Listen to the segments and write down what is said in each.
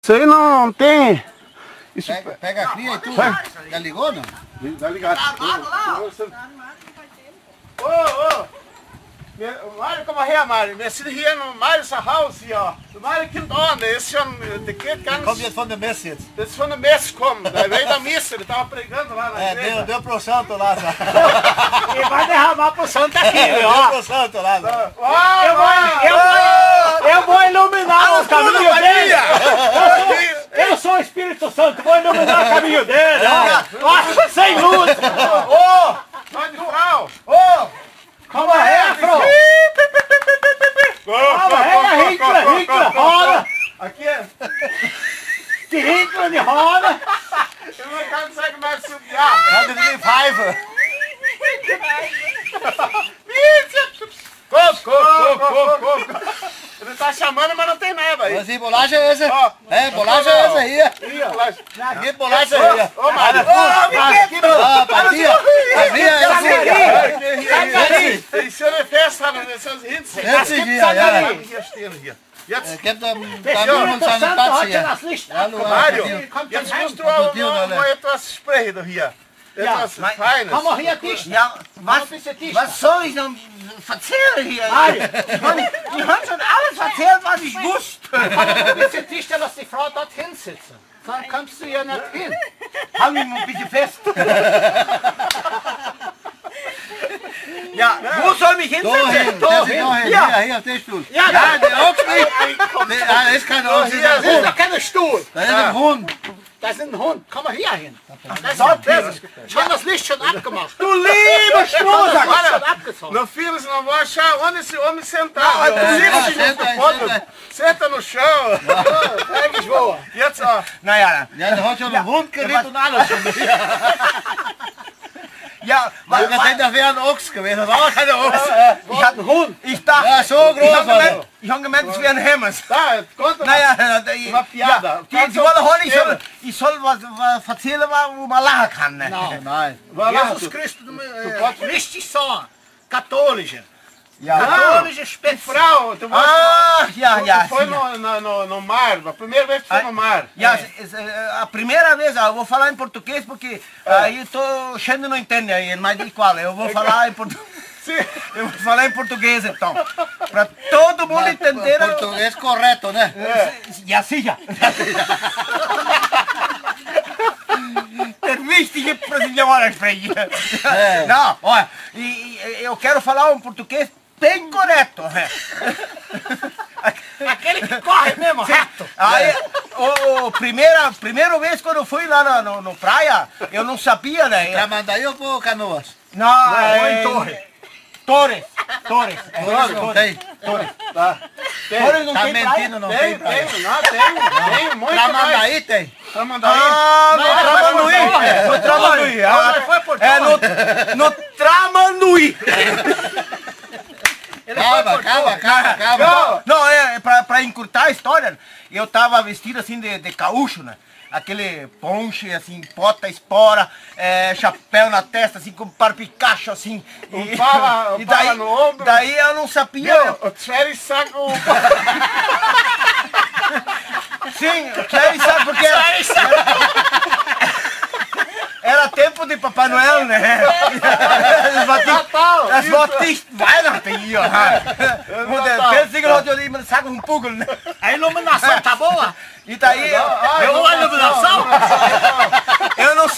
Isso aí não tem. Isso... Pega a cria e tu. Já ligou, não? Tá ligado. Ô! Mário, como é, Mário? Wir sind hier in Marius Haus hier. Mário kommt an, der ist schon, der geht ganz... Kommt jetzt von der Messe jetzt. Das ist von der Messe gekommen, der veio da missa, ele tava pregando lá na igreja. Deu pro santo lá. E vai derramar pro santo aqui, ó. Deu pro santo lá. Eu vou iluminar o caminho dele. Eu sou o Espírito Santo, vou iluminar o caminho dele, ó. Sem luz. Ô! Vai de frau! Ô! Calma aí, Frau! Calma aí, Hinkler, roda! Aqui é... Die Hinkler, die roda! Eu não quero saber mais subir. Ah! Cadê de Pfeife? Coco! Ele tá chamando, mas não tem nada aí. Mas que bolacha é essa? É, bolacha é essa aí. Que bolacha é essa? Ô, Mário! Ich soll eine Fest haben, das soll sie hinziehen. Jetzt hier, Hier stehen, hier. Jetzt, gibt da einen Platz hier. Mário, jetzt musst du auch etwas sprechen hier. Etwas Feines. Komm mal hier, Tisch. Ja, was soll ich denn erzählen hier? Die haben schon alles erzählt, was ich wusste. Du bist der Tisch, lass die Frau dort hinsitzen. Dann kommst du ja nicht hin. Hang mich mal ein bisschen fest. Ja, wo soll mich hinsetzen? Hier, auf den Stuhl. Ja, der Ochs nicht. Das ist kein Ochs. Das ist doch kein Stuhl. Das ist ein Hund. Das ist ein Hund. Komm mal hier hin. Ich habe das Licht schon abgemacht. Du lieber Strohsack! Schon abgezogen. Meu filho, você não vai achar onde esse homem sentar. Senta no chão. Pega ich wo. Jetzt auch. Naja, der hat schon einen Hund geritten und alles schon. Ja, Ich dachte, das wäre ein Ochs gewesen. Das war aber keine Ochs. ich hatte einen Hund. Ich dachte, Ja, so groß war der. ich habe gemeint, es wäre ein Hemmers. Tá, conta Naja, uma piada. die wollen heute, ich soll was erzählen, wo man lachen kann. Ne? Nein. Vai lá, Jesus Christus, richtig so. Katholische. Ja. Katholische Spitze. Frau, tu Ja. foi no mar, a primeira vez que foi no mar. Ja, a primeira vez, eu vou falar em português porque aí o Xande não entende aí, mas igual, eu vou falar em português. Eu vou falar em português então, para todo mundo entender. Português correto, né? Ja, sicher. Der wichtige brasileiro sprechen. Não, olha, eu quero falar um português bem correto. Aquele que corre mesmo, reto. Aí, primeira vez quando eu fui lá no praia, eu não sabia, né? Tramandaí ou por Canoas? Não, em Torre. Torres. Torres não tem. Torres não Tá tem mentindo, não tem praia. Tem muito mais. Tramandaí tem. Tramandaí. No Tramanduí. No Tramanduí. Calma. Não, pra encurtar a história, eu tava vestido assim de caúcho, né? Aquele ponche, assim, bota, espora, chapéu na testa, assim, com parpicacho, assim. E daí, no ombro. Daí eu não sabia. O Cherry saco. Sim, o Cherry sabe porque era tempo de Papai Noel, né? Das war dicht Weihnachten hier. Und der Pelzigel hat ja immer sagen um Pugel, né? A iluminação tá boa? E daí A iluminação? eu não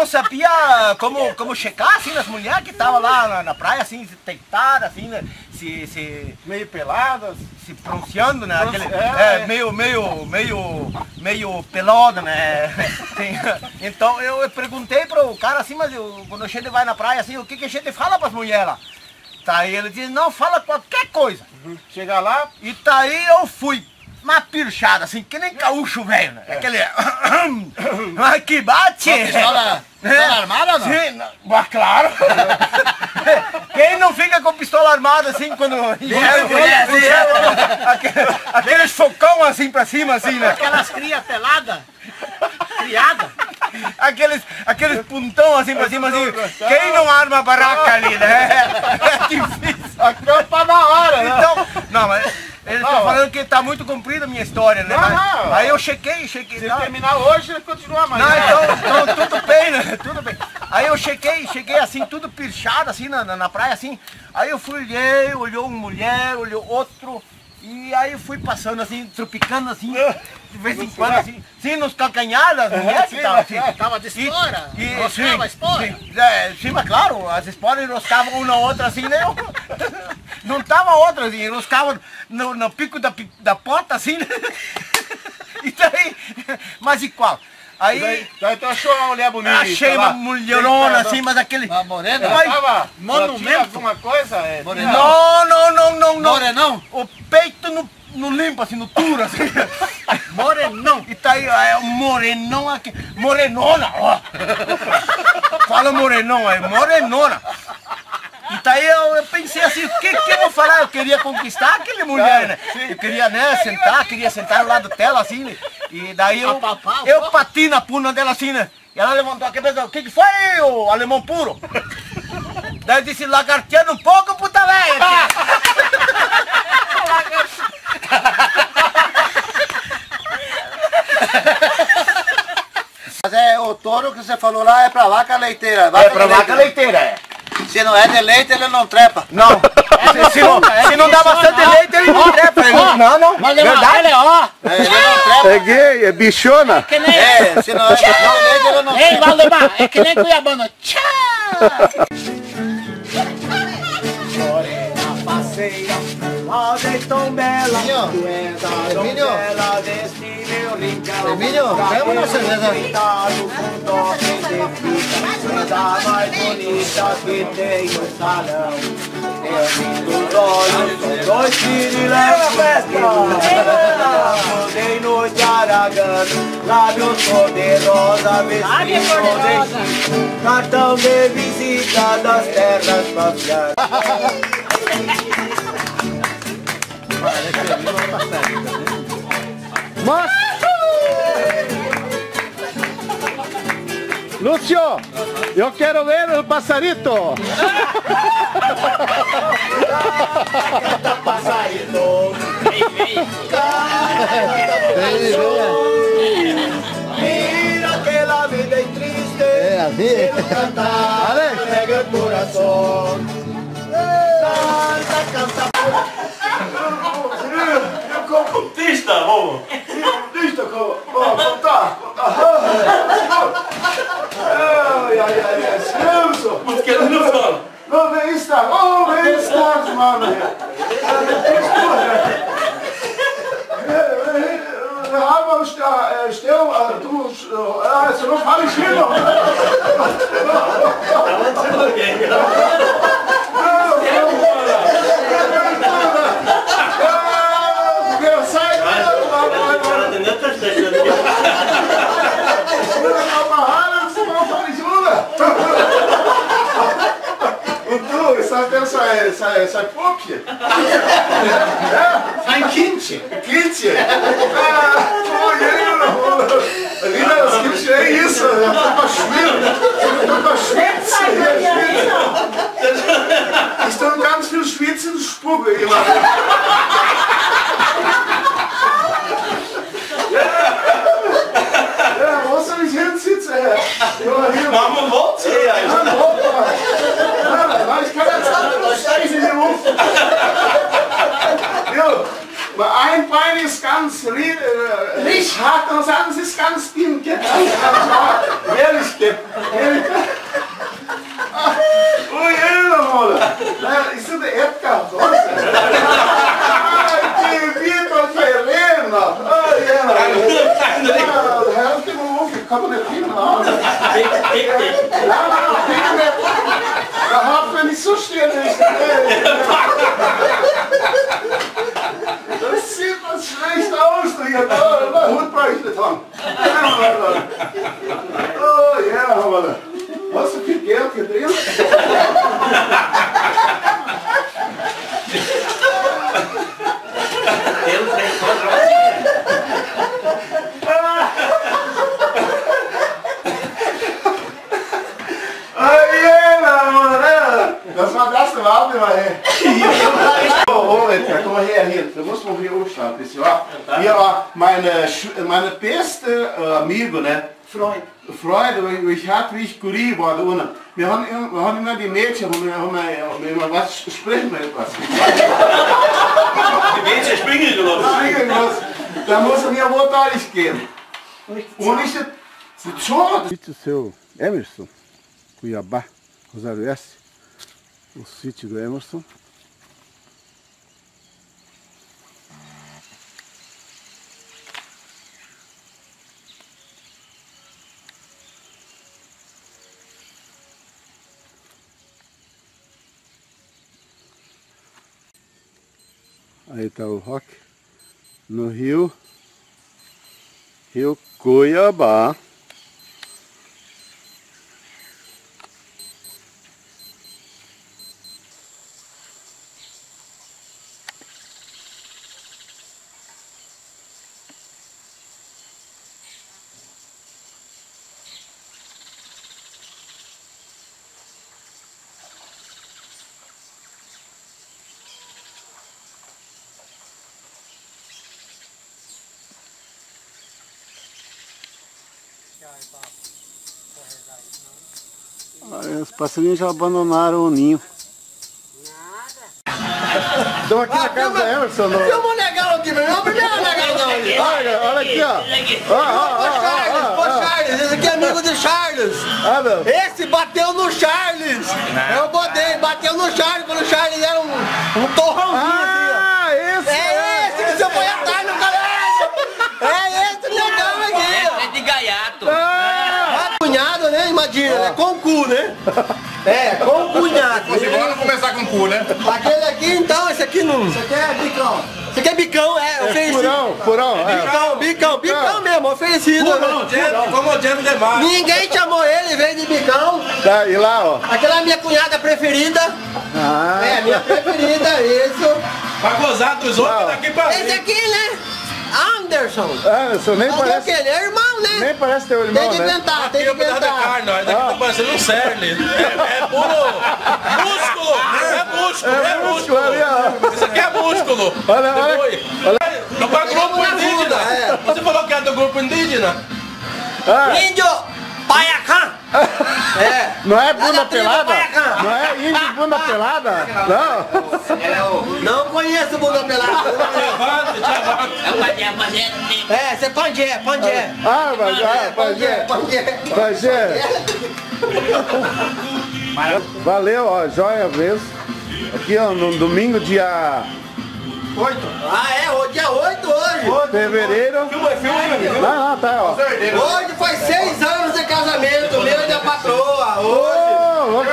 sabia como checar assim nas mulheres que estavam lá na praia, assim, deitadas, assim, né? Meio peladas. Se pronunciando, né? Meio pelado, né? Então eu perguntei pro cara assim, mas quando a gente vai na praia assim, o que a gente fala pras mulheres lá? Daí ele disse, não, fala qualquer coisa. Chega lá. E daí eu fui. Uma pirchada, assim, que nem caúcho velho, né? Aquele... Mas que bate! Pistola armada ou não? Sim, mas claro! Quem não fica com pistola armada assim quando... Aqueles focão assim pra cima, assim, né? Aquelas crias peladas. Criada. Aqueles puntão assim pra cima, assim. Quem não arma a barraca ali, né? É difícil. Acampa na hora, né? Então, não, mas... Eles falando que tá muito comprida a minha história, né? Não. Aí eu chequei. Se terminar hoje, continua amanhã. Não, então tudo bem, né? Tudo bem. Aí eu cheguei assim, tudo pirchado, assim, na praia, assim. Aí eu fui, olhou uma mulher, olhou outro. E aí eu fui passando assim, tropicando assim, de vez em quando, assim, nos calcanhares das mulheres que estavam assim. Tava de espora? Sim, a espora? sim, mas claro, as esporas enroscavam uma na outra assim, né? Não tava outra assim, enroscavam no pico da porta assim, né? E daí, mas igual. Aí tu achou uma mulher bonita? Achei uma mulherona assim, mas aquele... Uma morena? Tava Monumento? alguma coisa? Morenão? Não. Morenão? O peito no limpo, assim, no duro, assim. Morenão. E tá aí, é um morenão aqui. Morenona, ó. Fala morenão, é morenona. E tá aí eu pensei assim, o que eu vou falar? Eu queria conquistar aquela mulher, né? Eu queria, né, queria sentar do lado dela, assim, né? E daí eu bati na puna dela assim, né? E ela levantou a cabeça, o que foi, o alemão puro? Daí eu disse, lagarteando um pouco, puta velha. Mas é o touro que você falou lá é pra vaca leiteira. É pra vaca leiteira, é. Se não é de leite, ele não trepa. Não. Se não dá bastante leite, ele não trepa. Não. Mas verdade, ó. Ele não trepa. É gay, é bichona. Que nem... se não é de leite, ele não trepa. Ei, Valdemar, é que nem Cuiabano. Tchau! Morena passeia, roda tão bela, tu és a donzela deste meu rincão. Emílio, pega uma cerveja. A mais bonita que tem no salão. Os olhos são dois pirilampos que rodei no de Aragano, lábios poderosa, vestido de cartão de visita das terras papianas. Mas... Lúcio, eu quero ver o passarito. Canta passarito, mira que la vida es triste, assim. cantar alegra el corazón. Canta. Contista, vamos. Contista, contar. Ai, silêncio. Mas que ele não fala. Não vem estar, mano. Aber Stell, du noch habe ich hier noch. Essa Puppe? Ein Kindchen. Kindchen? Lina, das gibt's ja isso. Eu tô com Schwitze. Estão ganz viel Schwitze und Spucke gemacht. Ja, wo soll ich hinsitzen? Vamos voltar aí. Ich kann jetzt nicht in den Ruf. Ein Bein ist ganz hart und das andere ist ganz dünn. Ehrlich, ui, isso é de época rosa. Que vida terrena. Här ska man åka, kommer det till? Jag har väl inte så ständigt. Das sieht was schlecht aus. Hund brauche ich nicht haben. Oh ja, haben wir das. Hast du viel Geld gedreht? Das war das, der war auch immer, ey. Edgar, komm mal her, hier. Da muss man hier aufschauen, ein bisschen, ja. Hier, meine beste Amigo, ne? Freund, ich hatte, wie ich Kurier war, da unten. Wir haben immer die Mädchen, immer was, sprechen wir etwas. Die Mädchen springen los. Da muss er mir wortwörtlich gehen. Und ich, sítio seu Emerson, Cuiabá, Rosário Oeste, o sítio do Emerson. Aí está o rock no rio Cuiabá. Os passarinhos já abandonaram o ninho. Nada. Estamos aqui na casa da Emerson. Filma o legal aqui, meu irmão. Primeiro legal ali. Olha aqui, ó. Ô Charles, esse aqui é amigo de Charles. Esse bateu no Charles. Eu botei, bateu no Charles, quando o Charles era um torrãozinho assim, ó. É esse que você foi atrás no colégio. É esse legal aqui. É de gaiato. Cunhado, né? Imagina, né? Com cu, né? É, com cunhado. Vamos começar com cu, né? Aquele aqui, então, esse aqui não. Esse aqui é bicão. Esse aqui é bicão, oferecido. Furão. Bicão mesmo, oferecido. Como o Diego Demar. Ninguém chamou ele, veio de bicão. Tá, e lá, ó. Aquela é a minha cunhada preferida. É, minha preferida, isso. Pra gozar dos outros daqui pra Esse aqui, né? Anderson. Nem parece. Ele é irmão, né? Nem parece teu irmão, Tem que né? inventar, tem que Aqui é um pedaço de inventar. carne, ó. Daqui tá parecendo um cerne. É puro músculo. É músculo. Ali, ó. Isso aqui é músculo. Olha. Do grupo indígena. Você falou que é do grupo indígena? Índio Paiacã. É. Não é bunda Da tribo pelada? Paiacã. Não é índio bunda pelada? Não? Não conheço bunda pelada. É o Pajé. É, você é Pajé. Pajé. Valeu, ó, joia mesmo. Aqui, ó, no domingo, dia 8. Dia 8 hoje. fevereiro. Não, tá, ó. Hoje faz 6 anos de casamento, meu e da patroa. Vamos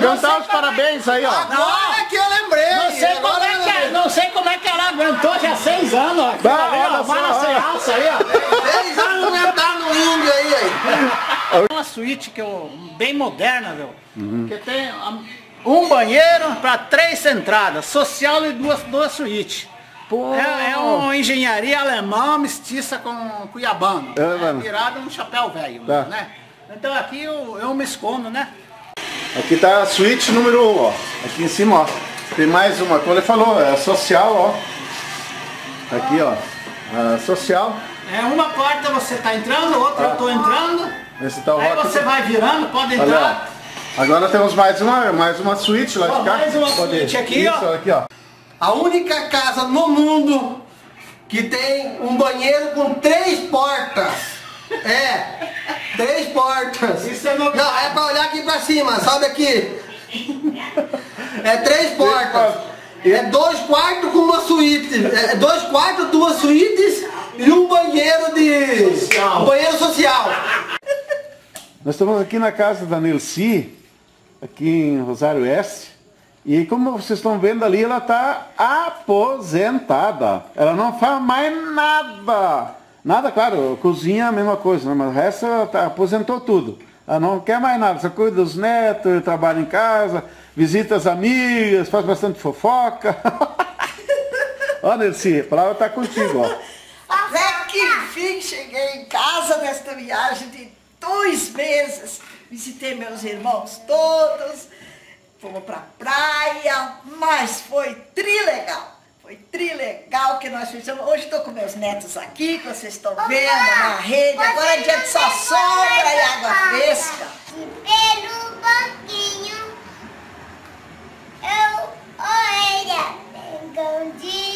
cantar os parabéns aí, ó. Agora que eu lembrei. Não sei como é que ela aguentou já 6 anos. Ó. Olha só. Aí, ó. 6 anos aguentar no índio aí. Uma suíte que bem moderna, viu? Que tem um banheiro para 3 entradas, social e duas suítes. É uma engenharia alemã mestiça com cuiabano. Virado um chapéu velho, né? Então aqui eu me escondo, né? Aqui tá a suíte número 1, ó. Aqui em cima, ó. Tem mais uma, como ele falou, é social, ó. Aqui, ó. A social. É uma porta você tá entrando, outra eu tô entrando. Esse tá o Aí rock. você vai virando, pode Olha, entrar. agora temos mais uma suíte lá de cá. Mais uma suíte aqui, Isso, ó. aqui, ó. A única casa no mundo que tem um banheiro com 3 portas. 3 portas. Isso é no... Não, é pra olhar aqui pra cima, sobe aqui. É 3 portas. É 2 quartos com uma suíte. É 2 quartos, 2 suítes e um banheiro social. Um banheiro social. Nós estamos aqui na casa da Nilce, aqui em Rosário Oeste. E como vocês estão vendo ali, ela está aposentada. Ela não faz mais nada. Nada, claro, cozinha a mesma coisa, né? Mas o resto ela aposentou tudo. Ela não quer mais nada, só cuida dos netos, trabalha em casa, visita as amigas, faz bastante fofoca. Ó, Nilce, a palavra está contigo, ó. Até que enfim cheguei em casa nesta viagem de 2 meses. Visitei meus irmãos todos. fomos pra praia, mas foi trilegal. Foi trilegal que nós fizemos. Hoje estou com meus netos aqui, que vocês estão vendo na rede. Agora é dia de só sombra e água fresca. Pelo banquinho, eu orelha, escondida.